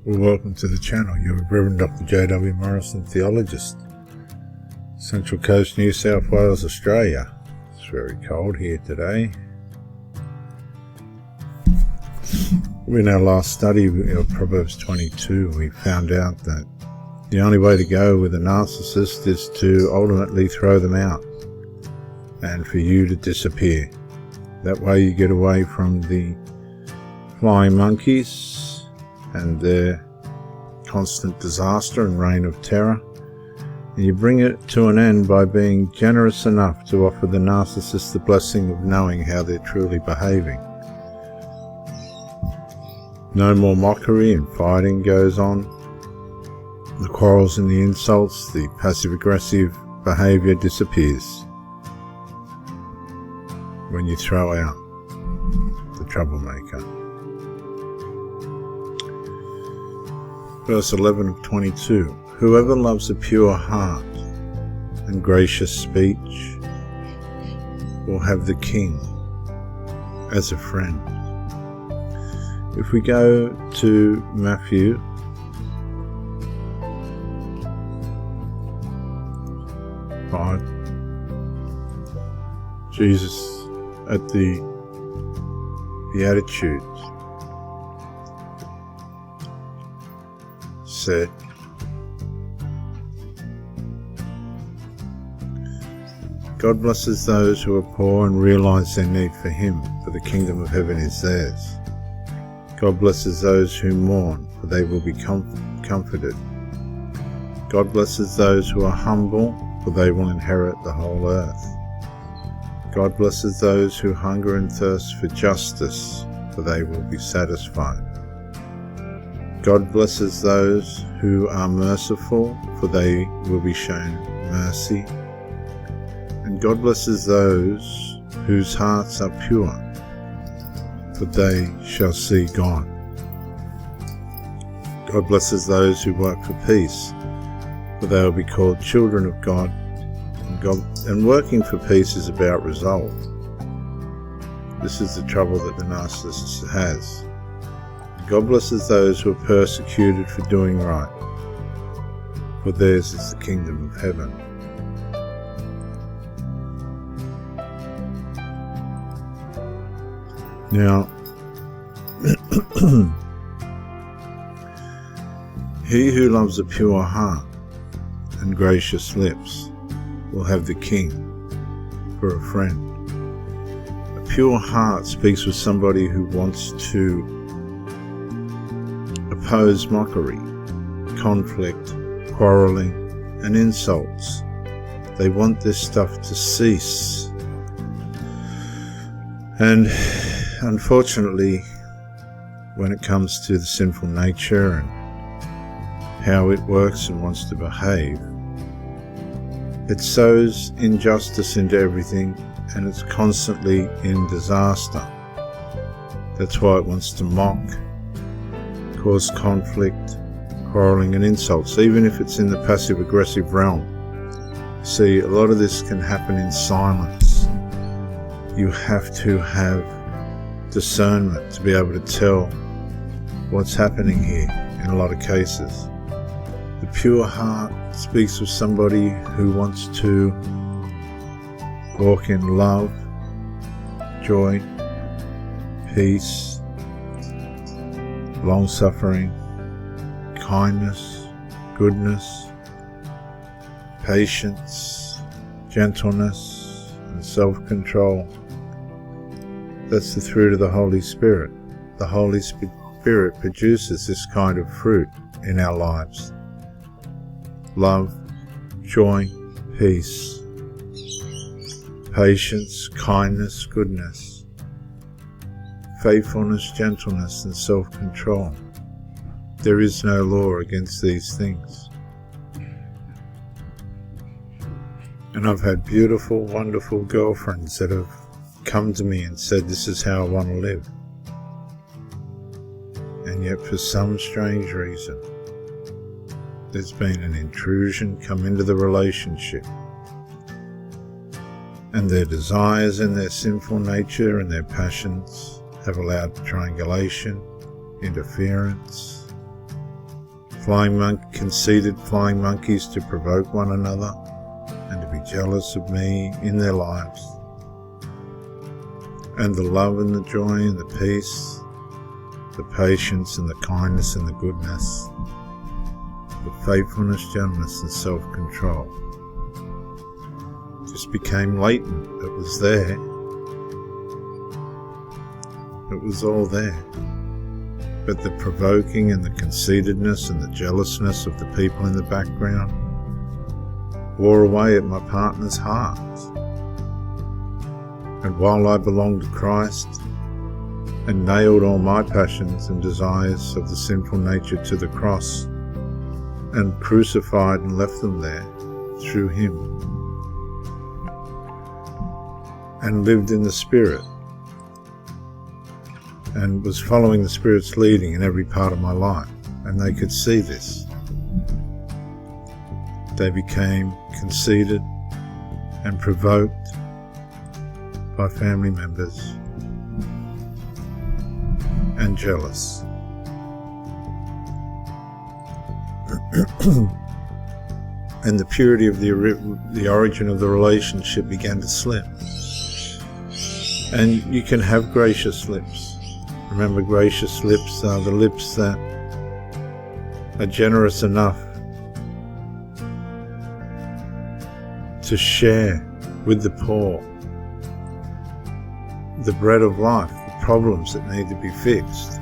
Well, welcome to the channel. You're Reverend Dr. J.W. Morrison, Theologist, Central Coast, New South Wales, Australia. It's very cold here today. In our last study of Proverbs 22, we found out that the only way to go with a narcissist is to ultimately throw them out and for you to disappear. That way you get away from the flying monkeys and their constant disaster and reign of terror, and you bring it to an end by being generous enough to offer the narcissist the blessing of knowing how they're truly behaving. No more mockery and fighting goes on. The quarrels and the insults, the passive-aggressive behavior disappears when you throw out the troublemaker. Verse 11 of 22, whoever loves a pure heart and gracious speech will have the king as a friend. If we go to Matthew Jesus at the Beatitudes said, God blesses those who are poor and realize their need for Him, for the kingdom of heaven is theirs. God blesses those who mourn, for they will be comforted. God blesses those who are humble, for they will inherit the whole earth. God blesses those who hunger and thirst for justice, for they will be satisfied. God blesses those who are merciful, for they will be shown mercy. And God blesses those whose hearts are pure, for they shall see God. God blesses those who work for peace, for they will be called children of God. And working for peace is about resolve. This is the trouble that the narcissist has. God blesses those who are persecuted for doing right, for theirs is the kingdom of heaven. Now, he who loves a pure heart and gracious lips will have the king for a friend. A pure heart speaks with somebody who wants to oppose mockery, conflict, quarreling, and insults. They want this stuff to cease. And unfortunately, when it comes to the sinful nature and how it works and wants to behave, it sows injustice into everything, and it's constantly in disaster. That's why it wants to mock, cause conflict, quarreling and insults, even if it's in the passive-aggressive realm. See, a lot of this can happen in silence. You have to have discernment to be able to tell what's happening here in a lot of cases. The pure heart speaks with somebody who wants to walk in love, joy, peace, long-suffering, kindness, goodness, patience, gentleness, and self-control. That's the fruit of the Holy Spirit. The Holy Spirit produces this kind of fruit in our lives. Love, joy, peace, patience, kindness, goodness, faithfulness, gentleness, and self-control. There is no law against these things. And I've had beautiful, wonderful girlfriends that have come to me and said, this is how I want to live. And yet for some strange reason, there's been an intrusion come into the relationship, and their desires and their sinful nature and their passions have allowed triangulation, interference, conceited flying monkeys to provoke one another and to be jealous of me in their lives. And the love and the joy and the peace, the patience and the kindness and the goodness, the faithfulness, gentleness and self-control just became latent. It was there. It was all there. But the provoking and the conceitedness and the jealousness of the people in the background wore away at my partner's heart. And while I belonged to Christ and nailed all my passions and desires of the sinful nature to the cross and crucified and left them there through Him and lived in the Spirit and was following the Spirit's leading in every part of my life, and they could see this. They became conceited and provoked by family members and jealous. And the purity of the origin of the relationship began to slip. And you can have gracious lips. Remember, gracious lips are the lips that are generous enough to share with the poor the bread of life, the problems that need to be fixed.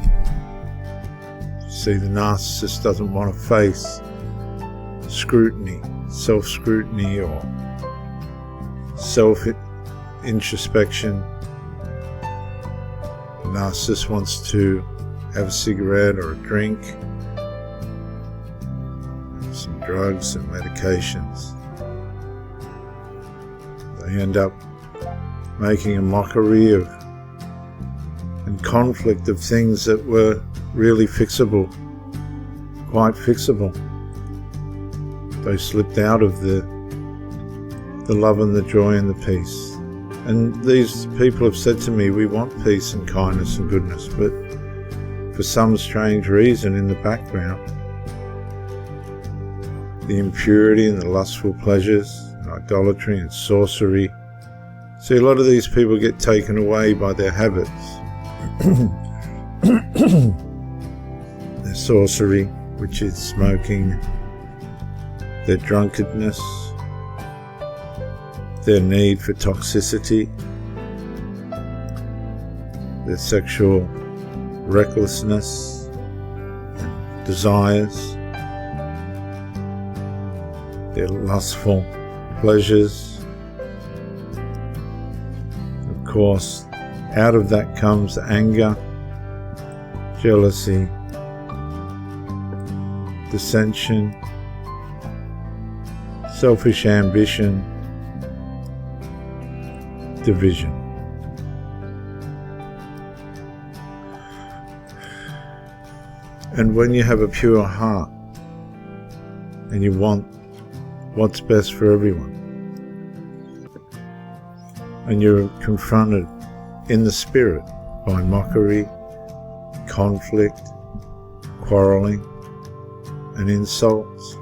See, the narcissist doesn't want to face scrutiny, self-scrutiny or self-introspection. The narcissist wants to have a cigarette or a drink, some drugs and medications. They end up making a mockery of and conflict of things that were really fixable, quite fixable. They slipped out of the love and the joy and the peace. And these people have said to me, we want peace and kindness and goodness, but for some strange reason in the background, the impurity and the lustful pleasures, and idolatry and sorcery. See, a lot of these people get taken away by their habits. Their sorcery, which is smoking, their drunkenness, their need for toxicity, their sexual recklessness, desires, their lustful pleasures. Of course, out of that comes anger, jealousy, dissension, selfish ambition, division. And when you have a pure heart and you want what's best for everyone, and you're confronted in the spirit by mockery, conflict, quarreling, and insults,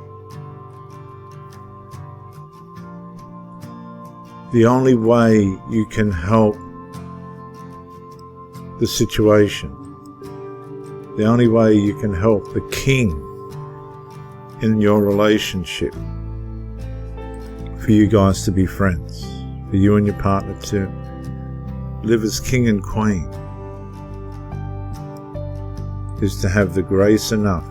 the only way you can help the situation, the only way you can help the king in your relationship, for you guys to be friends, for you and your partner to live as king and queen, is to have the grace enough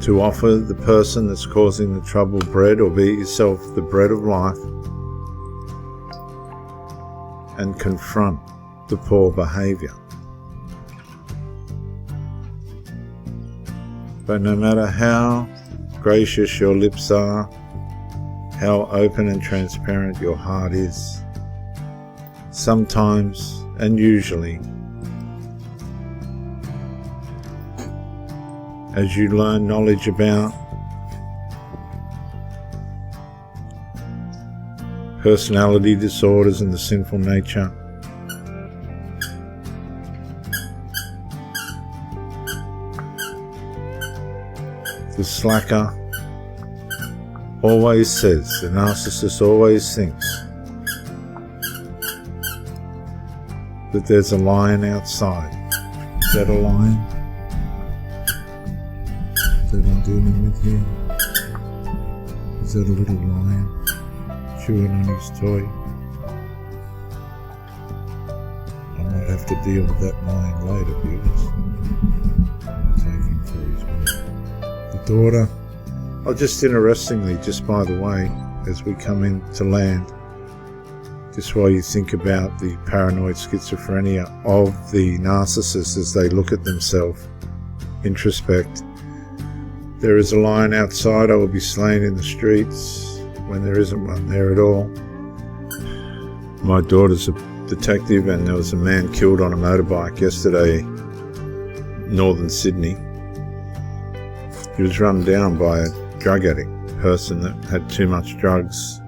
to offer the person that's causing the trouble bread, or be yourself the bread of life, and confront the poor behavior. But no matter how gracious your lips are, how open and transparent your heart is, sometimes and usually, as you learn knowledge about personality disorders and the sinful nature, The slacker always says, the narcissist always thinks that there's a lion outside. Is that a lion that I'm dealing with here? Is that a little lion chewing on his toy? I might have to deal with that lion later, viewers. Take him for his word. The daughter, oh, just interestingly, just by the way, as we come into land, just while you think about the paranoid schizophrenia of the narcissist as they look at themselves, introspect, there is a lion outside, I will be slain in the streets, when there isn't one there at all. My daughter's a detective, and there was a man killed on a motorbike yesterday, northern Sydney. He was run down by a drug addict person that had too much drugs,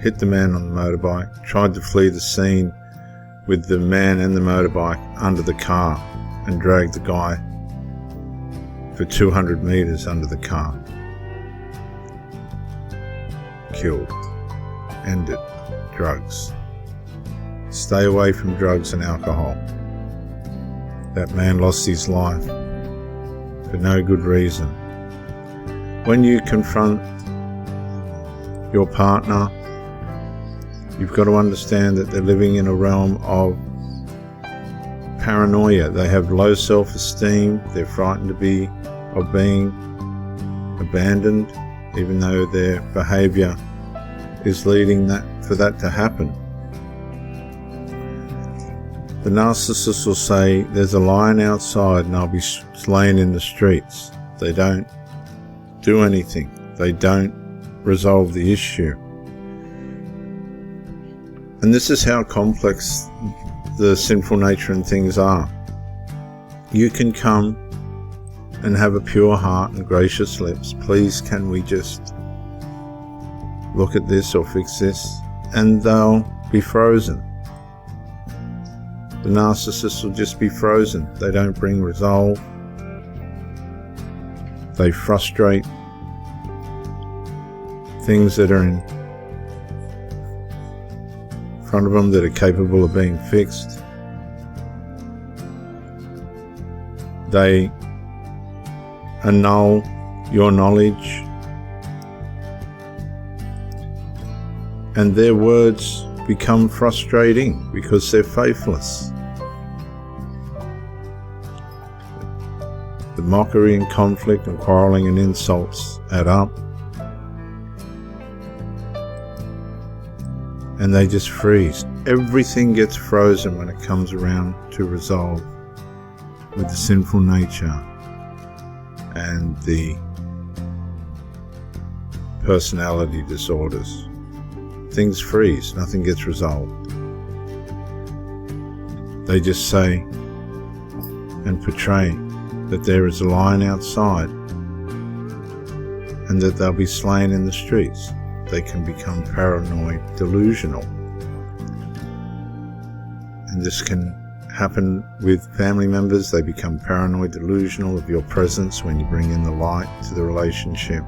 hit the man on the motorbike, tried to flee the scene with the man and the motorbike under the car, and dragged the guy for 200 metres under the car. Killed. Ended. Drugs. Stay away from drugs and alcohol. That man lost his life for no good reason. When you confront your partner, you've got to understand that they're living in a realm of paranoia. They have low self-esteem. They're frightened of being abandoned, even though their behaviour is leading for that to happen. The narcissist will say, there's a lion outside and I'll be slain in the streets. They don't do anything. They don't resolve the issue. And this is how complex the sinful nature and things are. You can come and have a pure heart and gracious lips. Please, can we just look at this or fix this? And they'll be frozen. The narcissist will just be frozen. They don't bring resolve. They frustrate things that are in front of them that are capable of being fixed. They annul your knowledge, and their words become frustrating because they're faithless. The mockery and conflict and quarrelling and insults add up, and they just freeze. Everything gets frozen when it comes around to resolve with the sinful nature and the personality disorders. Things freeze, nothing gets resolved. They just say and portray that there is a lion outside and that they'll be slain in the streets. They can become paranoid, delusional. And this can happen with family members. They become paranoid, delusional of your presence when you bring in the light to the relationship.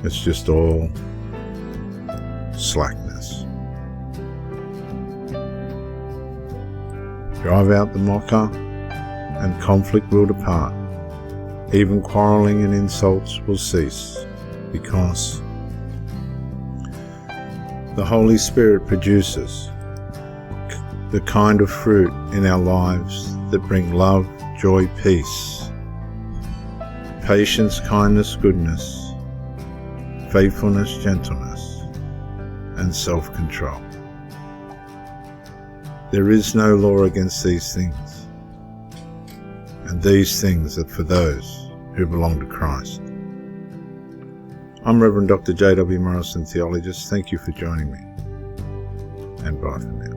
It's just all slackness. Drive out the mocker and conflict will depart. Even quarrelling and insults will cease, because the Holy Spirit produces the kind of fruit in our lives that bring love, joy, peace, patience, kindness, goodness, faithfulness, gentleness, and self-control. There is no law against these things, and these things are for those who belong to Christ. I'm Reverend Dr. J.W. Morrison, theologist. Thank you for joining me, and bye for now.